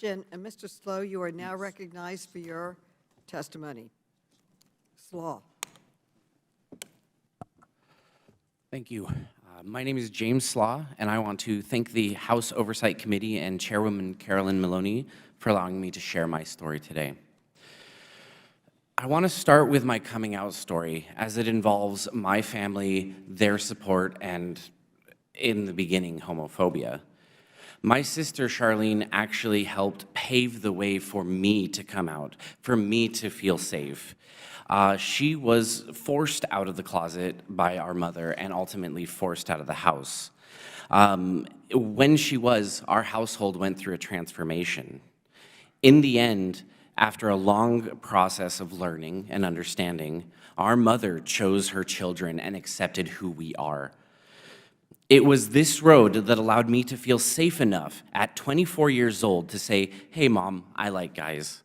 And Mr. Slaugh, you are now recognized for your testimony. Slaugh. Thank you. My name is James Slaugh, and I want to thank the House Oversight Committee and Chairwoman Carolyn Maloney for allowing me to share my story today. I want to start with my coming out story, as it involves my family, their support, and in the beginning, homophobia. My sister Charlene actually helped pave the way for me to come out, for me to feel safe. She was forced out of the closet by our mother and ultimately forced out of the house. When she was, our household went through a transformation. In the end, after a long process of learning and understanding, our mother chose her children and accepted who we are. It was this road that allowed me to feel safe enough at 24 years old to say, "Hey, Mom, I like guys,"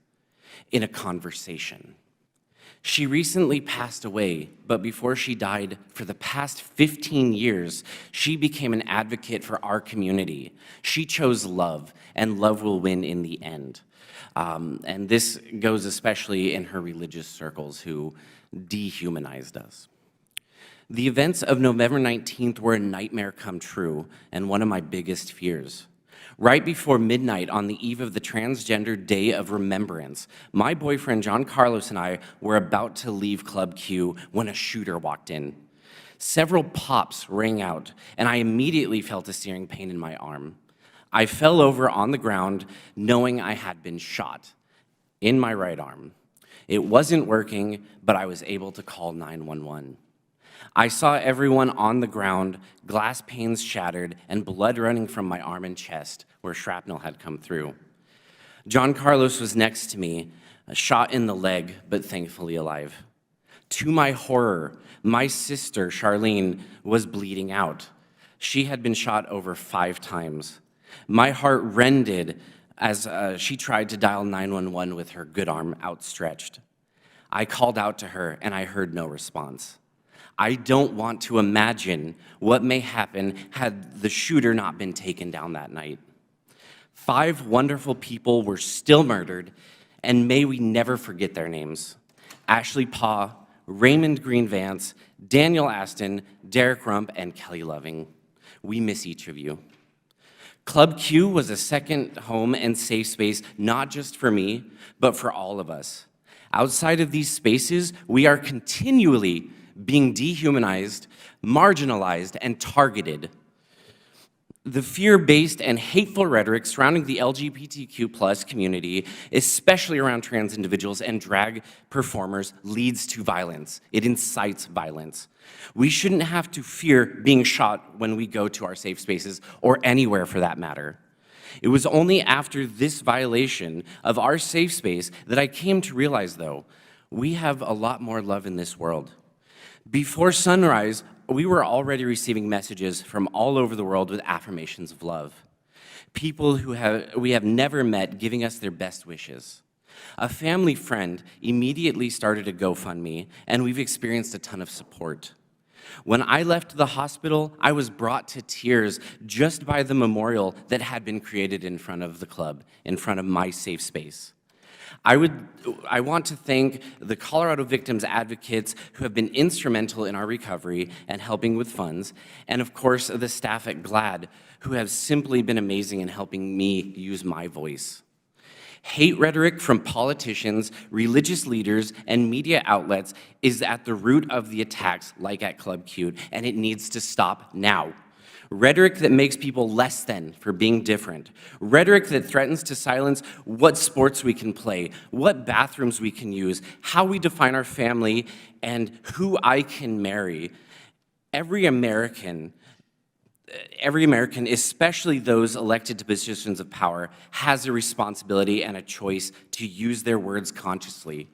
in a conversation. She recently passed away, but before she died, for the past 15 years, she became an advocate for our community. She chose love, and love will win in the end. And this goes especially in her religious circles who dehumanized us. The events of November 19th were a nightmare come true and one of my biggest fears. Right before midnight on the eve of the Transgender Day of Remembrance, my boyfriend John Carlos and I were about to leave Club Q when a shooter walked in. Several pops rang out, and I immediately felt a searing pain in my arm. I fell over on the ground knowing I had been shot in my right arm. It wasn't working, but I was able to call 911. I saw everyone on the ground, glass panes shattered, and blood running from my arm and chest where shrapnel had come through. John Carlos was next to me, shot in the leg, but thankfully alive. To my horror, my sister, Charlene, was bleeding out. She had been shot over 5 times. My heart rended as she tried to dial 911 with her good arm outstretched. I called out to her, and I heard no response. I don't want to imagine what may happen had the shooter not been taken down that night. 5 wonderful people were still murdered, and may we never forget their names. Ashley Paugh, Raymond Green Vance, Daniel Aston, Derek Rump, and Kelly Loving. We miss each of you. Club Q was a second home and safe space, not just for me, but for all of us. Outside of these spaces, we are continually being dehumanized, marginalized, and targeted. The fear-based and hateful rhetoric surrounding the LGBTQ+ community, especially around trans individuals and drag performers, leads to violence. It incites violence. We shouldn't have to fear being shot when we go to our safe spaces, or anywhere for that matter. It was only after this violation of our safe space that I came to realize, though, we have a lot more love in this world. Before sunrise, we were already receiving messages from all over the world with affirmations of love. People who we have never met giving us their best wishes. A family friend immediately started a GoFundMe, and we've experienced a ton of support. When I left the hospital, I was brought to tears just by the memorial that had been created in front of the club, in front of my safe space. I want to thank the Colorado victims advocates who have been instrumental in our recovery and helping with funds, and of course the staff at GLAAD who have simply been amazing in helping me use my voice. Hate rhetoric from politicians, religious leaders, and media outlets is at the root of the attacks like at Club Q, and it needs to stop now. Rhetoric that makes people less than for being different. Rhetoric that threatens to silence what sports we can play, what bathrooms we can use, how we define our family, and who I can marry. Every American, especially those elected to positions of power, has a responsibility and a choice to use their words consciously.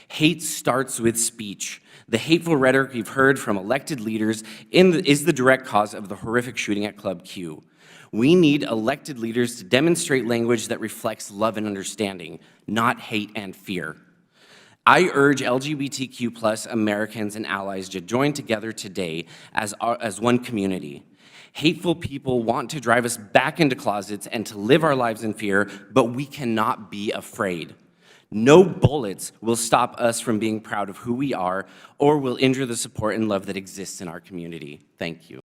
Hate starts with speech. The hateful rhetoric we've heard from elected leaders is the direct cause of the horrific shooting at Club Q. We need elected leaders to demonstrate language that reflects love and understanding, not hate and fear. I urge LGBTQ+ Americans and allies to join together today as one community. Hateful people want to drive us back into closets and to live our lives in fear, but we cannot be afraid. No bullets will stop us from being proud of who we are or will injure the support and love that exists in our community. Thank you.